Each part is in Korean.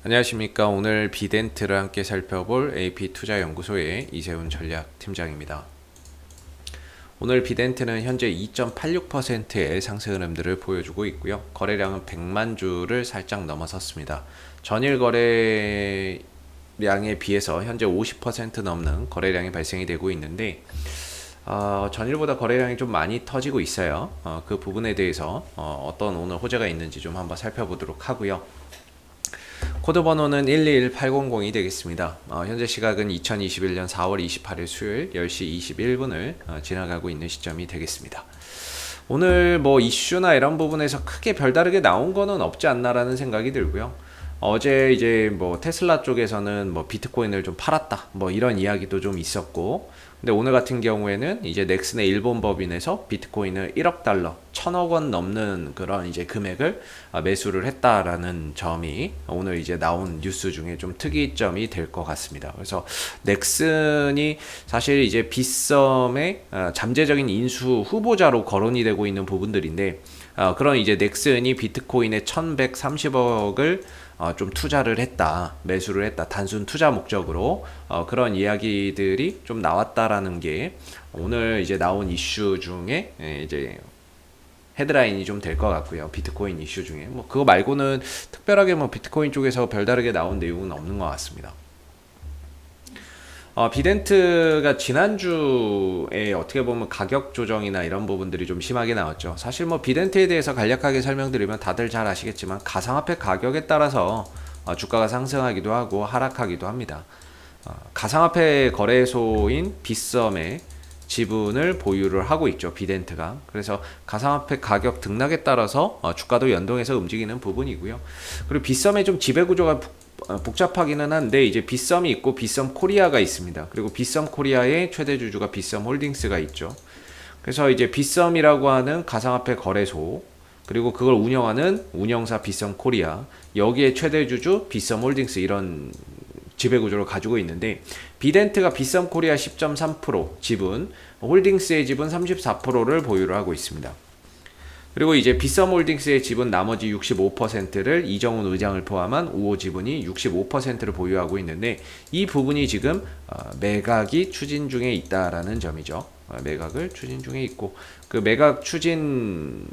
안녕하십니까. 오늘 비덴트를 함께 살펴볼 AP투자연구소의 이세훈 전략팀장입니다. 오늘 비덴트는 현재 2.86%의 상승 흐름들을 보여주고 있고요. 거래량은 100만 주를 살짝 넘어섰습니다. 전일 거래량에 비해서 현재 50% 넘는 거래량이 발생이 되고 있는데 전일보다 거래량이 좀 많이 터지고 있어요. 그 부분에 대해서 어떤 오늘 호재가 있는지 좀 한번 살펴보도록 하고요. 코드 번호는 121800이 되겠습니다. 현재 시각은 2021년 4월 28일 수요일 10시 21분을 지나가고 있는 시점이 되겠습니다. 오늘 뭐 이슈나 이런 부분에서 크게 별다르게 나온 거는 없지 않나라는 생각이 들고요. 어제 이제 뭐 테슬라 쪽에서는 뭐 비트코인을 좀 팔았다 뭐 이런 이야기도 좀 있었고, 근데 오늘 같은 경우에는 이제 넥슨의 일본 법인에서 비트코인을 1억 달러 1000억 원 넘는 그런 이제 금액을 매수를 했다라는 점이 오늘 이제 나온 뉴스 중에 좀 특이점이 될 것 같습니다. 그래서 넥슨이 사실 이제 빗썸의 잠재적인 인수 후보자로 거론이 되고 있는 부분들인데, 그런 이제 넥슨이 비트코인에 1130억을 좀 투자를 했다, 매수를 했다, 단순 투자 목적으로 그런 이야기들이 좀 나왔다라는 게 오늘 이제 나온 이슈 중에 이제 헤드라인이 좀 될 것 같고요. 비트코인 이슈 중에 뭐 그거 말고는 특별하게 뭐 비트코인 쪽에서 별다르게 나온 내용은 없는 것 같습니다. 비덴트가 지난주에 어떻게 보면 가격 조정이나 이런 부분들이 좀 심하게 나왔죠. 사실 뭐 비덴트에 대해서 간략하게 설명드리면 다들 잘 아시겠지만 가상화폐 가격에 따라서 주가가 상승하기도 하고 하락하기도 합니다. 가상화폐 거래소인 빗썸의 지분을 보유를 하고 있죠, 비덴트가. 그래서 가상화폐 가격 등락에 따라서 주가도 연동해서 움직이는 부분이고요. 그리고 빗썸의 좀 지배 구조가 복잡하기는 한데, 이제 빗썸이 있고 빗썸 코리아가 있습니다. 그리고 빗썸 코리아의 최대 주주가 빗썸 홀딩스가 있죠. 그래서 이제 빗썸이라고 하는 가상화폐 거래소, 그리고 그걸 운영하는 운영사 빗썸 코리아, 여기에 최대 주주 빗썸 홀딩스, 이런 지배 구조를 가지고 있는데, 비덴트가 빗썸 코리아 10.3% 지분, 홀딩스의 지분 34%를 보유를 하고 있습니다. 그리고 이제 빗썸 홀딩스의 지분 나머지 65%를 이정훈 의장을 포함한 우호 지분이 65%를 보유하고 있는데, 이 부분이 지금 매각이 추진 중에 있다라는 점이죠. 매각을 추진 중에 있고, 그 매각 추진을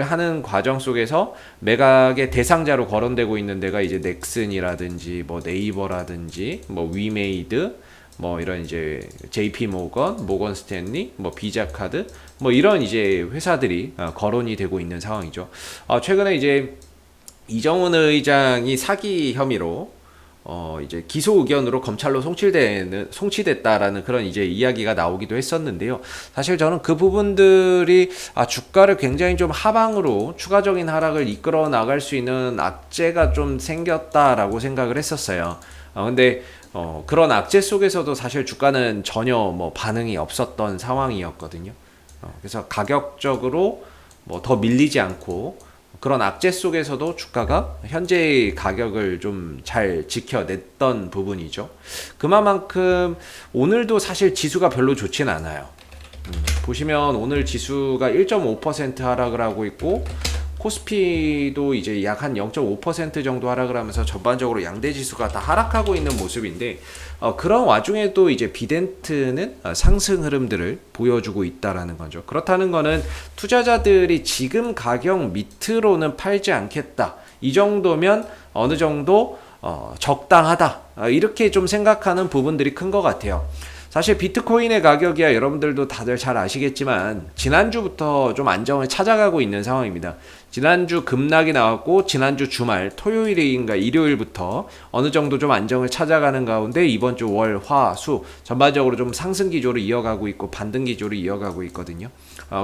하는 과정 속에서 매각의 대상자로 거론되고 있는 데가 이제 넥슨이라든지 뭐 네이버라든지 뭐 위메이드, 뭐 이런 이제 JP 모건, 모건 스탠리, 뭐 비자카드, 뭐 이런 이제 회사들이 거론이 되고 있는 상황이죠. 최근에 이제 이정훈 의장이 사기 혐의로 이제 기소 의견으로 검찰로 송치됐다라는 그런 이제 이야기가 나오기도 했었는데요. 사실 저는 그 부분들이 주가를 굉장히 좀 하방으로 추가적인 하락을 이끌어 나갈 수 있는 악재가 좀 생겼다라고 생각을 했었어요. 근데 그런 악재 속에서도 사실 주가는 전혀 뭐 반응이 없었던 상황이었거든요. 그래서 가격적으로 뭐 더 밀리지 않고 그런 악재 속에서도 주가가 현재의 가격을 좀 잘 지켜냈던 부분이죠. 그만큼 오늘도 사실 지수가 별로 좋진 않아요. 보시면 오늘 지수가 1.5% 하락을 하고 있고, 코스피도 이제 약 한 0.5% 정도 하락을 하면서 전반적으로 양대 지수가 다 하락하고 있는 모습인데, 그런 와중에도 이제 비덴트는 상승 흐름들을 보여주고 있다라는 거죠. 그렇다는 거는 투자자들이 지금 가격 밑으로는 팔지 않겠다, 이 정도면 어느 정도 적당하다, 이렇게 좀 생각하는 부분들이 큰 것 같아요. 사실 비트코인의 가격이야 여러분들도 다들 잘 아시겠지만 지난주부터 좀 안정을 찾아가고 있는 상황입니다. 지난주 급락이 나왔고, 지난주 주말 토요일인가 일요일부터 어느 정도 좀 안정을 찾아가는 가운데 이번 주 월, 화, 수 전반적으로 좀 상승 기조를 이어가고 있고 반등 기조를 이어가고 있거든요.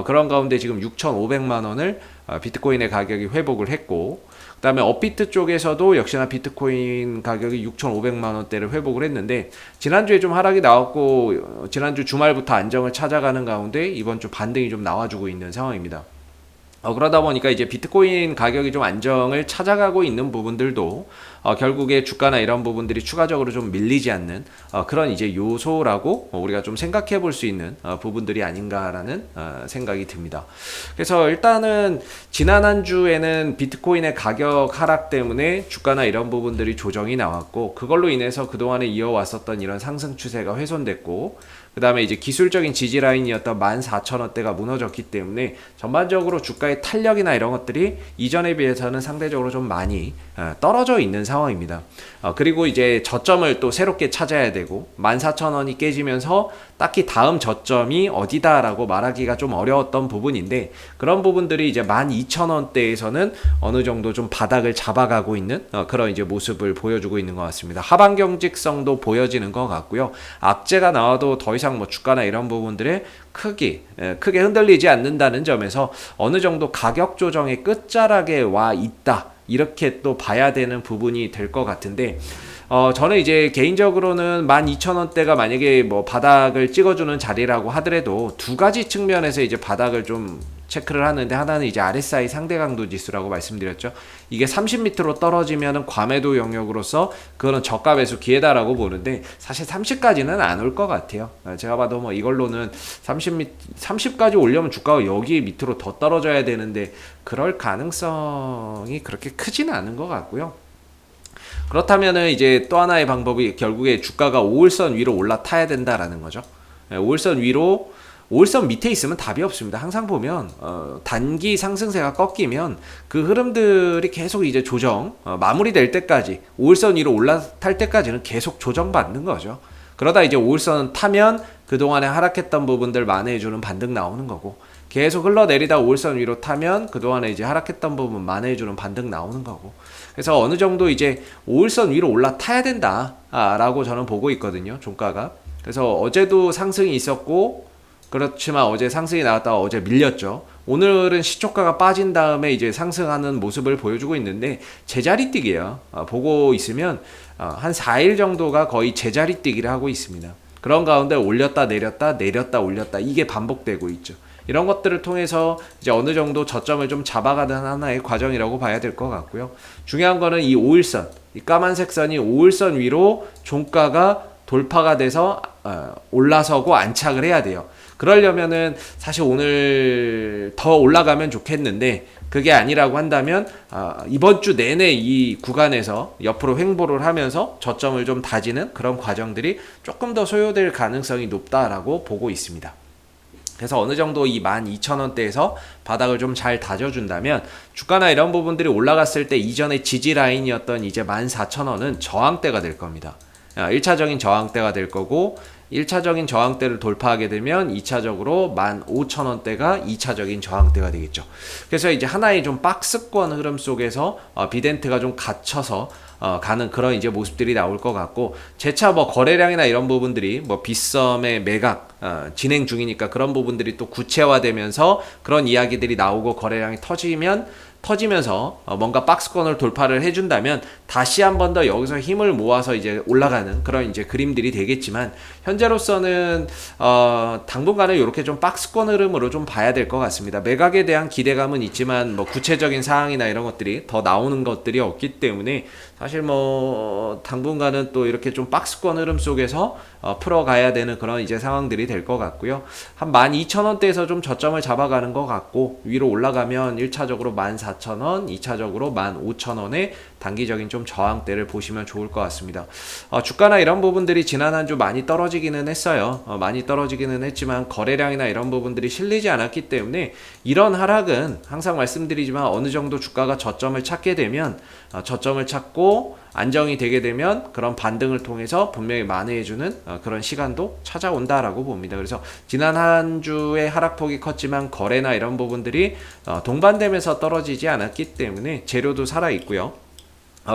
그런 가운데 지금 6,500만 원을 비트코인의 가격이 회복을 했고, 그 다음에 업비트 쪽에서도 역시나 비트코인 가격이 6,500만 원대를 회복을 했는데, 지난주에 좀 하락이 나왔고 지난주 주말부터 안정을 찾아가는 가운데 이번 주 반등이 좀 나와주고 있는 상황입니다. 그러다 보니까 이제 비트코인 가격이 좀 안정을 찾아가고 있는 부분들도 결국에 주가나 이런 부분들이 추가적으로 좀 밀리지 않는 그런 이제 요소라고 우리가 좀 생각해 볼 수 있는 부분들이 아닌가라는 생각이 듭니다. 그래서 일단은 지난 한 주에는 비트코인의 가격 하락 때문에 주가나 이런 부분들이 조정이 나왔고, 그걸로 인해서 그동안에 이어왔었던 이런 상승 추세가 훼손됐고, 그 다음에 이제 기술적인 지지 라인이었던 14,000원대가 무너졌기 때문에 전반적으로 주가의 탄력이나 이런 것들이 이전에 비해서는 상대적으로 좀 많이 떨어져 있는 상황입니다. 그리고 이제 저점을 또 새롭게 찾아야 되고, 14,000원이 깨지면서 딱히 다음 저점이 어디다라고 말하기가 좀 어려웠던 부분인데, 그런 부분들이 이제 12,000원대에서는 어느 정도 좀 바닥을 잡아가고 있는 그런 이제 모습을 보여주고 있는 것 같습니다. 하방 경직성도 보여지는 것 같고요. 악재가 나와도 더 이상 뭐 주가나 이런 부분들에 크게 흔들리지 않는다는 점에서 어느 정도 가격 조정의 끝자락에 와 있다, 이렇게 또 봐야 되는 부분이 될 것 같은데, 저는 이제 개인적으로는 12,000원대가 만약에 뭐 바닥을 찍어주는 자리라고 하더라도 두 가지 측면에서 이제 바닥을 좀 체크를 하는데, 하나는 이제 RSI 상대 강도 지수라고 말씀드렸죠. 이게 30m로 떨어지면은 과매도 영역으로서 그거는 저가 매수 기회다라고 보는데, 사실 30까지는 안 올 것 같아요. 제가 봐도 뭐 이걸로는 30까지 올려면 주가가 여기 밑으로 더 떨어져야 되는데, 그럴 가능성이 그렇게 크지는 않은 것 같고요. 그렇다면은 이제 또 하나의 방법이 결국에 주가가 5일선 위로 올라타야 된다라는 거죠. 5일선 위로, 5일선 밑에 있으면 답이 없습니다. 항상 보면 단기 상승세가 꺾이면 그 흐름들이 계속 이제 조정 마무리될 때까지, 5일선 위로 올라탈 때까지는 계속 조정받는 거죠. 그러다 이제 5일선 타면 그동안에 하락했던 부분들 만회해주는 반등 나오는 거고, 계속 흘러내리다 5일선 위로 타면 그동안에 이제 하락했던 부분 만회해주는 반등 나오는 거고, 그래서 어느 정도 이제 5일선 위로 올라타야 된다 라고 저는 보고 있거든요, 종가가. 그래서 어제도 상승이 있었고, 그렇지만 어제 상승이 나왔다가 어제 밀렸죠. 오늘은 시초가가 빠진 다음에 이제 상승하는 모습을 보여주고 있는데, 제자리 뛰기예요. 보고 있으면 한 4일 정도가 거의 제자리 뛰기를 하고 있습니다. 그런 가운데 올렸다 내렸다 내렸다 올렸다, 이게 반복되고 있죠. 이런 것들을 통해서 이제 어느 정도 저점을 좀 잡아가는 하나의 과정이라고 봐야 될 것 같고요. 중요한 거는 이 5일선, 이 까만색 선이 5일선 위로 종가가 돌파가 돼서 올라서고 안착을 해야 돼요. 그러려면은 사실 오늘 더 올라가면 좋겠는데, 그게 아니라고 한다면 이번 주 내내 이 구간에서 옆으로 횡보를 하면서 저점을 좀 다지는 그런 과정들이 조금 더 소요될 가능성이 높다라고 보고 있습니다. 그래서 어느 정도 이 12,000원대에서 바닥을 좀 잘 다져준다면, 주가나 이런 부분들이 올라갔을 때 이전의 지지 라인이었던 이제 14,000원은 저항대가 될 겁니다. 1차적인 저항대가 될 거고, 1차적인 저항대를 돌파하게 되면 2차적으로 15,000원대가 2차적인 저항대가 되겠죠. 그래서 이제 하나의 좀 박스권 흐름 속에서 비덴트가 좀 갇혀서 가는 그런 이제 모습들이 나올 것 같고, 재차 뭐 거래량이나 이런 부분들이 뭐 빗썸의 매각 진행 중이니까 그런 부분들이 또 구체화되면서 그런 이야기들이 나오고 거래량이 터지면서 뭔가 박스권을 돌파를 해준다면 다시 한 번 더 여기서 힘을 모아서 이제 올라가는 그런 이제 그림들이 되겠지만, 현재로서는 당분간은 이렇게 좀 박스권 흐름으로 좀 봐야 될 것 같습니다. 매각에 대한 기대감은 있지만 뭐 구체적인 사항이나 이런 것들이 더 나오는 것들이 없기 때문에, 사실 뭐 당분간은 또 이렇게 좀 박스권 흐름 속에서 풀어가야 되는 그런 이제 상황들이 될 것 같고요. 한 12,000원대에서 좀 저점을 잡아가는 것 같고, 위로 올라가면 1차적으로 14,000원, 2차적으로 15,000원의 단기적인 좀 저항대를 보시면 좋을 것 같습니다. 주가나 이런 부분들이 지난 한 주 많이 떨어지기는 했어요. 많이 떨어지기는 했지만 거래량이나 이런 부분들이 실리지 않았기 때문에, 이런 하락은 항상 말씀드리지만 어느 정도 주가가 저점을 찾게 되면 저점을 찾고 안정이 되게 되면 그런 반등을 통해서 분명히 만회해주는 그런 시간도 찾아온다라고 봅니다. 그래서 지난 한 주의 하락폭이 컸지만 거래나 이런 부분들이 동반되면서 떨어지지 않았기 때문에 재료도 살아있고요.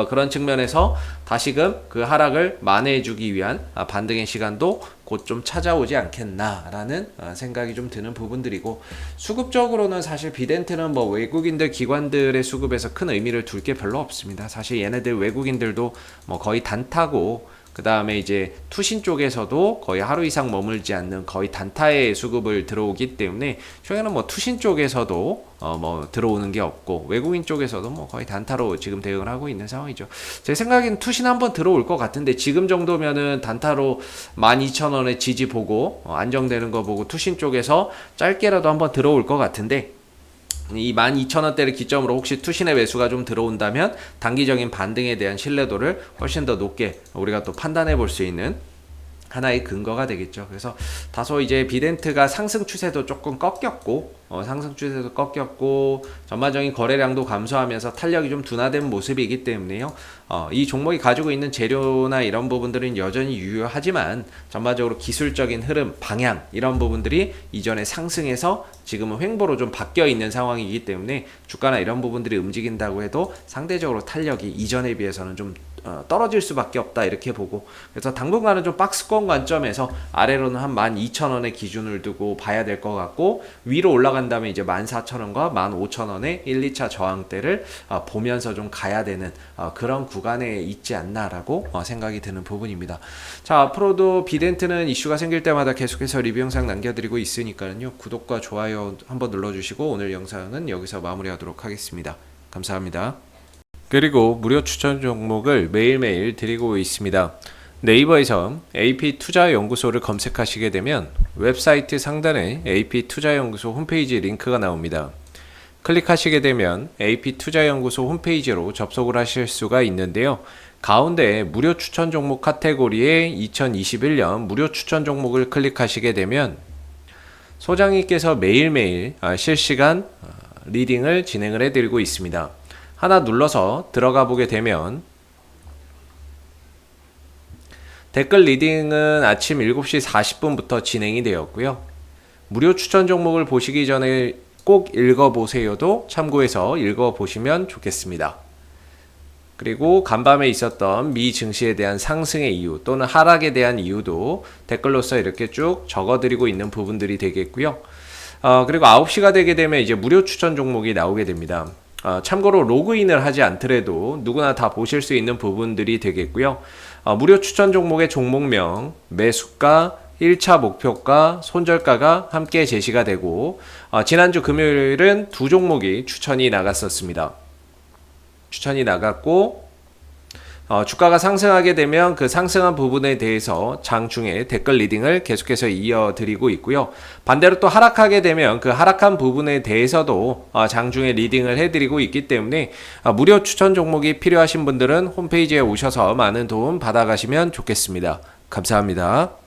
그런 측면에서 다시금 그 하락을 만회해주기 위한 반등의 시간도 곧 좀 찾아오지 않겠나라는 생각이 좀 드는 부분들이고, 수급적으로는 사실 비덴트는 뭐 외국인들 기관들의 수급에서 큰 의미를 둘 게 별로 없습니다. 사실 얘네들 외국인들도 뭐 거의 단타고, 그 다음에 이제 투신 쪽에서도 거의 하루 이상 머물지 않는 거의 단타의 수급을 들어오기 때문에 최근에는 뭐 투신 쪽에서도 뭐 들어오는 게 없고 외국인 쪽에서도 뭐 거의 단타로 지금 대응을 하고 있는 상황이죠. 제 생각엔 투신 한번 들어올 것 같은데 지금 정도면은 단타로 12,000원에 지지 보고 안정되는 거 보고 투신 쪽에서 짧게라도 한번 들어올 것 같은데 이 12,000원대를 기점으로 혹시 투신의 매수가 좀 들어온다면 단기적인 반등에 대한 신뢰도를 훨씬 더 높게 우리가 또 판단해 볼 수 있는 하나의 근거가 되겠죠. 그래서 다소 이제 비덴트가 상승 추세도 조금 꺾였고 상승 추세도 꺾였고 전반적인 거래량도 감소하면서 탄력이 좀 둔화된 모습이기 때문에요. 이 종목이 가지고 있는 재료나 이런 부분들은 여전히 유효하지만 전반적으로 기술적인 흐름, 방향 이런 부분들이 이전에 상승해서 지금은 횡보로 좀 바뀌어 있는 상황이기 때문에 주가나 이런 부분들이 움직인다고 해도 상대적으로 탄력이 이전에 비해서는 좀 떨어질 수밖에 없다 이렇게 보고 그래서 당분간은 좀 박스권 관점에서 아래로는 한 12,000원의 기준을 두고 봐야 될 것 같고 위로 올라간 다음에 이제 14,000원과 15,000원의 1, 2차 저항대를 보면서 좀 가야 되는 그런 구간에 있지 않나라고 생각이 드는 부분입니다. 자, 앞으로도 비덴트는 이슈가 생길 때마다 계속해서 리뷰 영상 남겨드리고 있으니까요. 구독과 좋아요 한번 눌러주시고 오늘 영상은 여기서 마무리하도록 하겠습니다. 감사합니다. 그리고 무료 추천 종목을 매일매일 드리고 있습니다. 네이버에서 AP투자연구소를 검색하시게 되면 웹사이트 상단에 AP투자연구소 홈페이지 링크가 나옵니다. 클릭하시게 되면 AP투자연구소 홈페이지로 접속을 하실 수가 있는데요. 가운데 무료 추천 종목 카테고리에 2021년 무료 추천 종목을 클릭하시게 되면 소장님께서 매일매일 실시간 리딩을 진행을 해드리고 있습니다. 하나 눌러서 들어가 보게 되면 댓글 리딩은 아침 7시 40분부터 진행이 되었고요. 무료 추천 종목을 보시기 전에 꼭 읽어보세요도 참고해서 읽어보시면 좋겠습니다. 그리고 간밤에 있었던 미 증시에 대한 상승의 이유 또는 하락에 대한 이유도 댓글로서 이렇게 쭉 적어드리고 있는 부분들이 되겠고요. 그리고 9시가 되게 되면 이제 무료 추천 종목이 나오게 됩니다. 참고로 로그인을 하지 않더라도 누구나 다 보실 수 있는 부분들이 되겠고요. 무료 추천 종목의 종목명, 매수가, 1차 목표가, 손절가가 함께 제시가 되고 지난주 금요일은 두 종목이 추천이 나갔었습니다. 추천이 나갔고 주가가 상승하게 되면 그 상승한 부분에 대해서 장중에 댓글 리딩을 계속해서 이어드리고 있고요. 반대로 또 하락하게 되면 그 하락한 부분에 대해서도 장중에 리딩을 해드리고 있기 때문에 무료 추천 종목이 필요하신 분들은 홈페이지에 오셔서 많은 도움 받아가시면 좋겠습니다. 감사합니다.